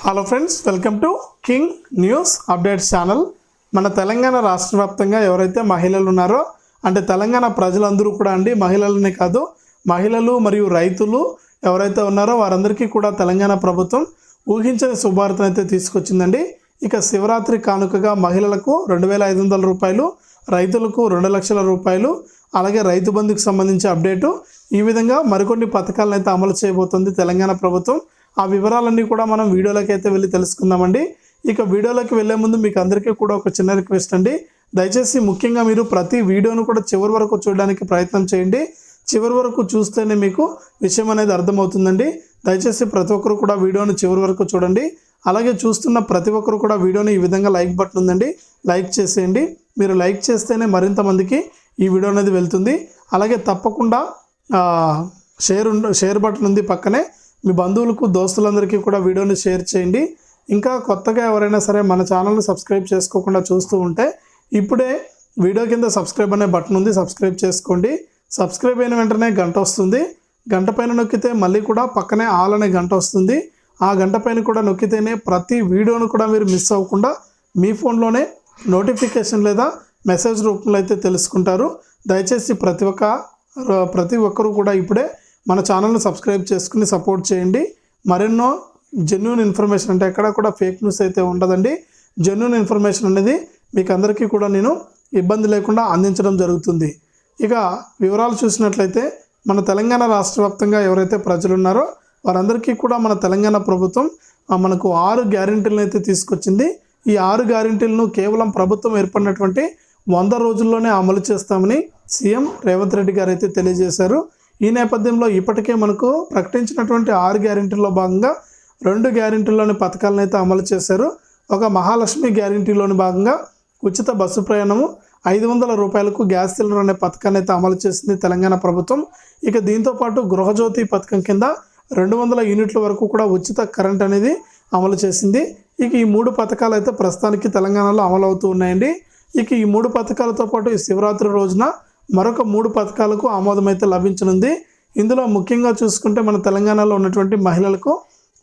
Hello friends, welcome to king news updates channel. మన తెలంగాణ రాష్ట్ర వ్యాప్తంగా ఎవరైతే మహిళలు ఉన్నారో అంటే తెలంగాణ ప్రజలందరూ కూడా మహిళలనే కాదు, మహిళలు మరియు రైతులు ఎవరైతే ఉన్నారో వారందరికీ కూడా తెలంగాణ ప్రభుత్వం ఊహించని శుభార్తను అయితే తీసుకొచ్చిందండి. ఇక శివరాత్రి కానుకగా మహిళలకు 2,500 రూపాయలు, రైతులకు 2 లక్షల రూపాయలు, అలాగే రైతు బంధుకు సంబంధించి అప్డేటు, ఈ విధంగా మరికొన్ని పథకాలను అయితే అమలు చేయబోతుంది తెలంగాణ ప్రభుత్వం. ఆ వివరాలన్నీ కూడా మనం వీడియోలోకి అయితే వెళ్ళి తెలుసుకుందామండి. ఇక వీడియోలోకి వెళ్ళే ముందు మీకు అందరికీ కూడా ఒక చిన్న రిక్వెస్ట్ అండి. దయచేసి ముఖ్యంగా మీరు ప్రతి వీడియోను కూడా చివరి వరకు చూడడానికి ప్రయత్నం చేయండి. చివరి వరకు చూస్తేనే మీకు విషయం అనేది అర్థమవుతుందండి. దయచేసి ప్రతి ఒక్కరు కూడా వీడియోను చివరి వరకు చూడండి. అలాగే చూస్తున్న ప్రతి ఒక్కరు కూడా వీడియోని ఈ విధంగా లైక్ బటన్ ఉందండి, లైక్ చేసేయండి. మీరు లైక్ చేస్తేనే మరింత మందికి ఈ వీడియో అనేది వెళ్తుంది. అలాగే తప్పకుండా షేర్ బటన్ ఉంది పక్కనే, మీ బంధువులకు దోస్తులందరికీ కూడా వీడియోని షేర్ చేయండి. ఇంకా కొత్తగా ఎవరైనా సరే మన ఛానల్ని సబ్స్క్రైబ్ చేసుకోకుండా చూస్తూ ఉంటే ఇప్పుడే వీడియో కింద సబ్స్క్రైబ్ అనే బటన్ ఉంది, సబ్స్క్రైబ్ చేసుకోండి. సబ్స్క్రైబ్ అయిన వెంటనే గంట వస్తుంది, గంట పైన నొక్కితే మళ్ళీ కూడా పక్కనే ఆల్ అనే గంట వస్తుంది. ఆ గంట పైన కూడా నొక్కితేనే ప్రతి వీడియోను కూడా మీరు మిస్ అవ్వకుండా మీ ఫోన్లోనే నోటిఫికేషన్ లేదా మెసేజ్ రూపంలో అయితే తెలుసుకుంటారు. దయచేసి ప్రతి ఒక్కరు కూడా ఇప్పుడే మన ఛానల్ని సబ్స్క్రైబ్ చేసుకుని సపోర్ట్ చేయండి. మరెన్నో జెన్యూన్ ఇన్ఫర్మేషన్, అంటే ఎక్కడ కూడా ఫేక్ న్యూస్ అయితే ఉండదండి. జెన్యూన్ ఇన్ఫర్మేషన్ అనేది మీకు అందరికీ కూడా నేను ఇబ్బంది లేకుండా అందించడం జరుగుతుంది. ఇక వివరాలు చూసినట్లయితే మన తెలంగాణ రాష్ట్ర వ్యాప్తంగా ఎవరైతే ప్రజలు ఉన్నారో వారందరికీ కూడా మన తెలంగాణ ప్రభుత్వం మనకు 6 గ్యారెంటీలను అయితే తీసుకొచ్చింది. ఈ 6 గ్యారెంటీలను కేవలం ప్రభుత్వం ఏర్పడినటువంటి 100 రోజుల్లోనే అమలు చేస్తామని సీఎం రేవంత్ రెడ్డి గారు అయితే తెలియజేశారు. ఈ నేపథ్యంలో ఇప్పటికే మనకు ప్రకటించినటువంటి 6 గ్యారెంటీల్లో భాగంగా 2 గ్యారెంటీల్లోని పథకాలను అయితే అమలు చేశారు. ఒక మహాలక్ష్మి గ్యారెంటీలోని భాగంగా ఉచిత బస్సు ప్రయాణము, 500 రూపాయలకు గ్యాస్ సిలిండర్ అనే పథకాన్ని అయితే అమలు చేసింది తెలంగాణ ప్రభుత్వం. ఇక దీంతోపాటు గృహజ్యోతి పథకం కింద 200 యూనిట్ల వరకు కూడా ఉచిత కరెంట్ అనేది అమలు చేసింది. ఇక ఈ 3 పథకాలు అయితే ప్రస్తుతానికి తెలంగాణలో అమలు అవుతూ ఉన్నాయండి. ఇక ఈ 3 పథకాలతో పాటు ఈ శివరాత్రి రోజున మరొక 3 పథకాలకు ఆమోదం అయితే లభించనుంది. ఇందులో ముఖ్యంగా చూసుకుంటే మన తెలంగాణలో ఉన్నటువంటి మహిళలకు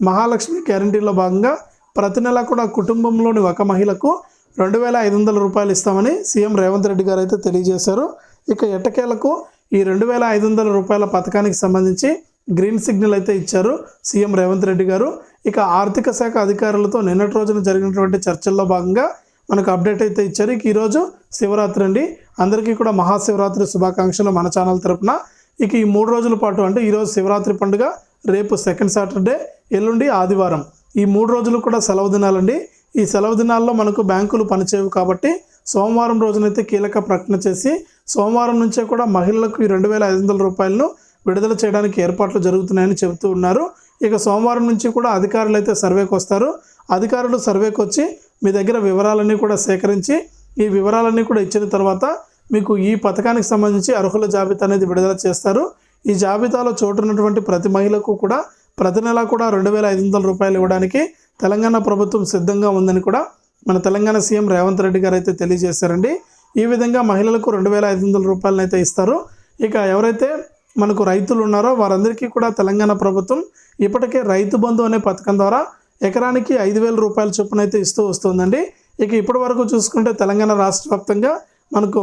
మహాలక్ష్మి గ్యారెంటీలో భాగంగా ప్రతి నెల కూడా కుటుంబంలోని ఒక మహిళకు 2,500 రూపాయలు ఇస్తామని సీఎం రేవంత్ రెడ్డి గారు అయితే తెలియజేశారు. ఇక ఎట్టకేలకు ఈ 2,500 రూపాయల పథకానికి సంబంధించి గ్రీన్ సిగ్నల్ అయితే ఇచ్చారు సీఎం రేవంత్ రెడ్డి గారు. ఇక ఆర్థిక శాఖ అధికారులతో నిన్నటి రోజున జరిగినటువంటి చర్చల్లో భాగంగా మనకు అప్డేట్ అయితే ఇచ్చారు. ఇక ఈరోజు శివరాత్రి అండి, అందరికీ కూడా మహాశివరాత్రి శుభాకాంక్షలు మన ఛానల్ తరపున. ఇక ఈ 3 రోజుల పాటు, అంటే ఈరోజు శివరాత్రి పండుగ, రేపు సెకండ్ సాటర్డే, ఎల్లుండి ఆదివారం, ఈ 3 రోజులు కూడా సెలవు దినాలండి. ఈ సెలవు దినాల్లో మనకు బ్యాంకులు పనిచేయవు కాబట్టి సోమవారం రోజునైతే కీలక ప్రకటన చేసి సోమవారం నుంచే కూడా మహిళలకు ఈ 2,500 రూపాయలను విడుదల చేయడానికి ఏర్పాట్లు జరుగుతున్నాయని చెబుతూ ఉన్నారు. ఇక సోమవారం నుంచి కూడా అధికారులు అయితే సర్వేకి వస్తారు. అధికారులు సర్వేకి వచ్చి మీ దగ్గర వివరాలన్నీ కూడా సేకరించి ఈ వివరాలన్నీ కూడా ఇచ్చిన తర్వాత మీకు ఈ పథకానికి సంబంధించి అర్హుల జాబితా అనేది విడుదల చేస్తారు. ఈ జాబితాలో చోటున్నటువంటి ప్రతి మహిళకు కూడా ప్రతి నెల కూడా 2,500 రూపాయలు ఇవ్వడానికి తెలంగాణ ప్రభుత్వం సిద్ధంగా ఉందని కూడా మన తెలంగాణ సీఎం రేవంత్ రెడ్డి గారు అయితే తెలియజేశారండి. ఈ విధంగా మహిళలకు 2,500 రూపాయలను అయితే ఇస్తారు. ఇక ఎవరైతే మనకు రైతులు ఉన్నారో వారందరికీ కూడా తెలంగాణ ప్రభుత్వం ఇప్పటికే రైతు బంధు అనే పథకం ద్వారా ఎకరానికి 5,000 రూపాయల చొప్పున అయితే ఇస్తూ వస్తుందండి. ఇక ఇప్పటి వరకు చూసుకుంటే తెలంగాణ రాష్ట్ర వ్యాప్తంగా మనకు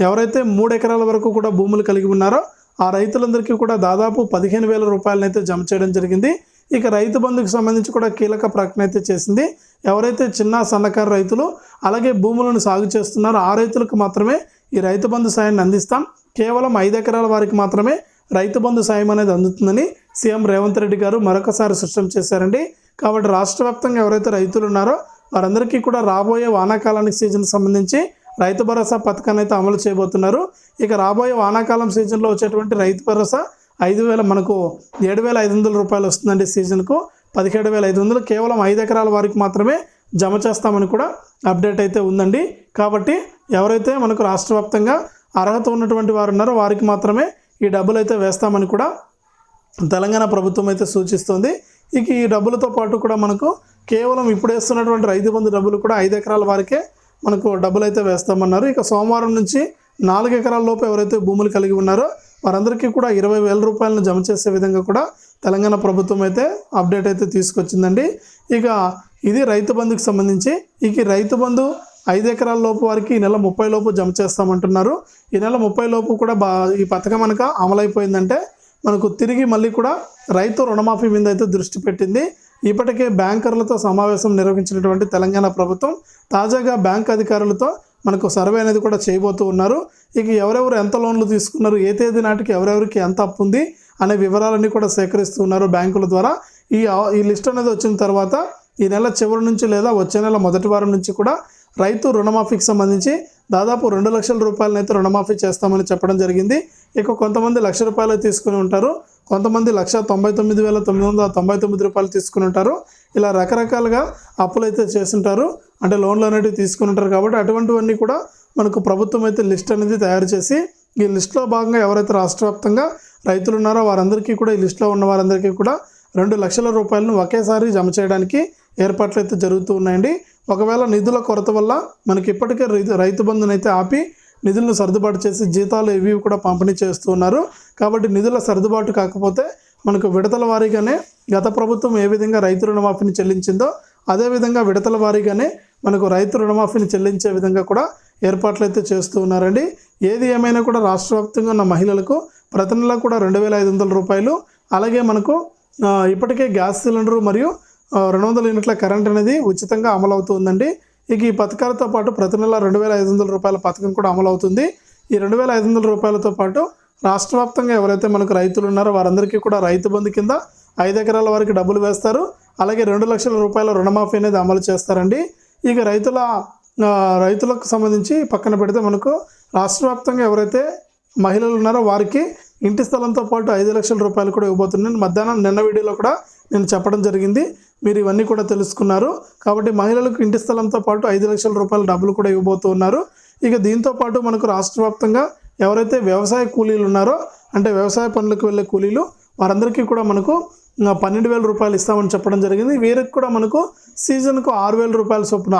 ఎవరైతే 3 ఎకరాల వరకు కూడా భూములు కలిగి ఉన్నారో ఆ రైతులందరికీ కూడా దాదాపు 15,000 రూపాయలను అయితే జమ చేయడం జరిగింది. ఇక రైతు బంధుకు సంబంధించి కూడా కీలక ప్రకటన అయితే చేసింది. ఎవరైతే చిన్న సన్నకారు రైతులు అలాగే భూములను సాగు చేస్తున్నారో ఆ రైతులకు మాత్రమే ఈ రైతు బంధు సాయాన్ని అందిస్తాం. కేవలం 5 ఎకరాల వారికి మాత్రమే రైతు బంధు సాయం అనేది అందుతుందని సీఎం రేవంత్ రెడ్డి గారు మరొకసారి స్పష్టం చేశారండి. కాబట్టి రాష్ట్ర వ్యాప్తంగా ఎవరైతే రైతులు ఉన్నారో వారందరికీ కూడా రాబోయే వానాకాలానికి సీజన్ సంబంధించి రైతు భరోసా పథకాన్ని అయితే అమలు చేయబోతున్నారు. ఇక రాబోయే వానాకాలం సీజన్లో వచ్చేటువంటి రైతు భరోసా 5,000 మనకు 7,500 రూపాయలు వస్తుందండి. సీజన్కు 17,500 కేవలం 5 ఎకరాల వారికి మాత్రమే జమ చేస్తామని కూడా అప్డేట్ అయితే ఉందండి. కాబట్టి ఎవరైతే మనకు రాష్ట్ర వ్యాప్తంగా అర్హత ఉన్నటువంటి వారు ఉన్నారో వారికి మాత్రమే ఈ డబ్బులు అయితే వేస్తామని కూడా తెలంగాణ ప్రభుత్వం అయితే సూచిస్తుంది. ఇక ఈ డబ్బులతో పాటు కూడా మనకు కేవలం ఇప్పుడు వేస్తున్నటువంటి రైతు బంధు డబ్బులు కూడా 5 ఎకరాల వారికే మనకు డబ్బులు అయితే వేస్తామన్నారు. ఇక సోమవారం నుంచి 4 ఎకరాల లోపు ఎవరైతే భూములు కలిగి ఉన్నారో వారందరికీ కూడా 20,000 రూపాయలను జమ చేసే విధంగా కూడా తెలంగాణ ప్రభుత్వం అయితే అప్డేట్ అయితే తీసుకొచ్చిందండి. ఇక ఇది రైతు బంధుకి సంబంధించి. ఇక రైతు బంధు 5 ఎకరాల లోపు వారికి ఈ నెల 30 లోపు జమ చేస్తామంటున్నారు. ఈ నెల 30 లోపు కూడా ఈ పథకం కనుక అమలైపోయిందంటే మనకు తిరిగి మళ్ళీ కూడా రైతు రుణమాఫీ మీద అయితే దృష్టి పెట్టింది. ఇప్పటికే బ్యాంకర్లతో సమావేశం నిర్వహించినటువంటి తెలంగాణ ప్రభుత్వం తాజాగా బ్యాంక్ అధికారులతో మనకు సర్వే అనేది కూడా చేయబోతూ ఉన్నారు. ఇక ఎవరెవరు ఎంత లోన్లు తీసుకున్నారు, ఏ తేదీ నాటికి ఎవరెవరికి ఎంత అప్పు ఉంది అనే వివరాలన్నీ కూడా సేకరిస్తూ ఉన్నారు బ్యాంకుల ద్వారా. ఈ లిస్ట్ అనేది వచ్చిన తర్వాత ఈ నెల చివరి నుంచి లేదా వచ్చే నెల మొదటి వారం నుంచి కూడా రైతు రుణమాఫీకి సంబంధించి దాదాపు 2 లక్షల రూపాయలను అయితే రుణమాఫీ చేస్తామని చెప్పడం జరిగింది. ఇక కొంతమంది ₹1,00,000 తీసుకుని ఉంటారు, కొంతమంది ₹199,999 తీసుకుని ఉంటారు. ఇలా రకరకాలుగా అప్పులు అయితే చేస్తుంటారు, అంటే లోన్లు అనేవి తీసుకుని ఉంటారు. కాబట్టి అటువంటివన్నీ కూడా మనకు ప్రభుత్వం అయితే లిస్ట్ అనేది తయారు చేసి ఈ లిస్టులో భాగంగా ఎవరైతే రాష్ట్ర వ్యాప్తంగా రైతులు ఉన్నారో వారందరికీ కూడా ఈ లిస్టులో ఉన్న వారందరికీ కూడా 2 లక్షల రూపాయలను ఒకేసారి జమ చేయడానికి ఏర్పాట్లు అయితే జరుగుతూ ఉన్నాయండి. ఒకవేళ నిధుల కొరత వల్ల మనకి ఇప్పటికే రైతు బంధుని అయితే ఆపి నిధులను సర్దుబాటు చేసి జీతాలు ఇవి కూడా పంపిణీ చేస్తూ ఉన్నారు. కాబట్టి నిధుల సర్దుబాటు కాకపోతే మనకు విడతల వారీగానే గత ప్రభుత్వం ఏ విధంగా రైతు రుణమాఫీని చెల్లించిందో అదేవిధంగా విడతల వారీగానే మనకు రైతు రుణమాఫీని చెల్లించే విధంగా కూడా ఏర్పాట్లు అయితే చేస్తూ ఉన్నారండి. ఏది ఏమైనా కూడా రాష్ట్ర వ్యాప్తంగా ఉన్న మహిళలకు ప్రతి నెల కూడా 2,500 రూపాయలు, అలాగే మనకు ఇప్పటికే గ్యాస్ సిలిండరు మరియు 200 యూనిట్ల కరెంట్ అనేది ఉచితంగా అమలవుతుందండి. ఇక ఈ పథకాలతో పాటు ప్రతి నెల 2,500 రూపాయల పథకం కూడా అమలవుతుంది. ఈ 2,500 రూపాయలతో పాటు రాష్ట్ర వ్యాప్తంగా ఎవరైతే మనకు రైతులు ఉన్నారో వారందరికీ కూడా రైతు బంధు కింద 5 ఎకరాల వరకు డబ్బులు వేస్తారు. అలాగే 2 లక్షల రూపాయల రుణమాఫీ అనేది అమలు చేస్తారండి. ఇక రైతులకు సంబంధించి పక్కన పెడితే మనకు రాష్ట్ర వ్యాప్తంగా ఎవరైతే మహిళలు ఉన్నారో వారికి ఇంటి స్థలంతో పాటు 5 లక్షల రూపాయలు కూడా ఇవ్వబోతున్నాను. మధ్యాహ్నం నిన్న వీడియోలో కూడా నేను చెప్పడం జరిగింది, మీరు ఇవన్నీ కూడా తెలుసుకున్నారు. కాబట్టి మహిళలకు ఇంటి స్థలంతో పాటు 5 లక్షల రూపాయల డబ్బులు కూడా ఇవ్వబోతూ ఉన్నారు. ఇక దీంతో పాటు మనకు రాష్ట్ర వ్యాప్తంగా ఎవరైతే వ్యవసాయ కూలీలు ఉన్నారో, అంటే వ్యవసాయ పనులకు వెళ్ళే కూలీలు, వారందరికీ కూడా మనకు 12,000 రూపాయలు ఇస్తామని చెప్పడం జరిగింది. వీరికి కూడా మనకు సీజన్కు 6,000 రూపాయల చొప్పున,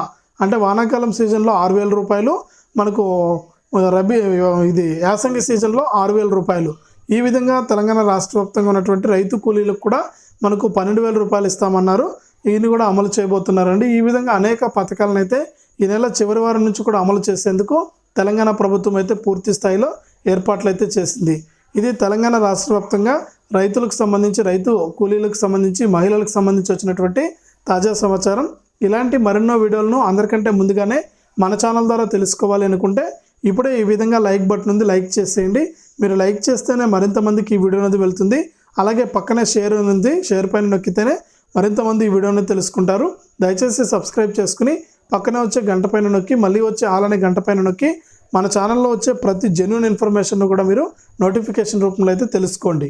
అంటే వానాకాలం సీజన్లో 6,000 రూపాయలు, మనకు యాసంగి సీజన్లో 6,000 రూపాయలు. ఈ విధంగా తెలంగాణ రాష్ట్ర వ్యాప్తంగా ఉన్నటువంటి రైతు కూలీలకు కూడా మనకు 12,000 రూపాయలు ఇస్తామన్నారు. ఈయన కూడా అమలు చేయబోతున్నారండి. ఈ విధంగా అనేక పథకాలను అయితే ఈ నెల చివరి వారం నుంచి కూడా అమలు చేసేందుకు తెలంగాణ ప్రభుత్వం అయితే పూర్తి స్థాయిలో ఏర్పాట్లు అయితే చేసింది. ఇది తెలంగాణ రాష్ట్ర వ్యాప్తంగా రైతులకు సంబంధించి, రైతు కూలీలకు సంబంధించి, మహిళలకు సంబంధించి వచ్చినటువంటి తాజా సమాచారం. ఇలాంటి మరెన్నో వీడియోలను అందరికంటే ముందుగానే మన ఛానల్ ద్వారా తెలుసుకోవాలి అనుకుంటే ఇప్పుడే ఈ విధంగా లైక్ బటన్ ఉంది, లైక్ చేసేయండి. మీరు లైక్ చేస్తేనే మరింత మందికి ఈ వీడియో అనేది వెళ్తుంది. అలాగే పక్కనే షేర్ ఉంది, షేర్ పైన నొక్కితేనే మరింత మంది ఈ వీడియోని తెలుసుకుంటారు. దయచేసి సబ్స్క్రైబ్ చేసుకుని పక్కనే వచ్చే గంట పైన నొక్కి మళ్ళీ వచ్చే ఆలనే గంట పైన నొక్కి మన ఛానల్లో వచ్చే ప్రతి జెన్యూన్ ఇన్ఫర్మేషన్ కూడా మీరు నోటిఫికేషన్ రూపంలో అయితే తెలుసుకోండి.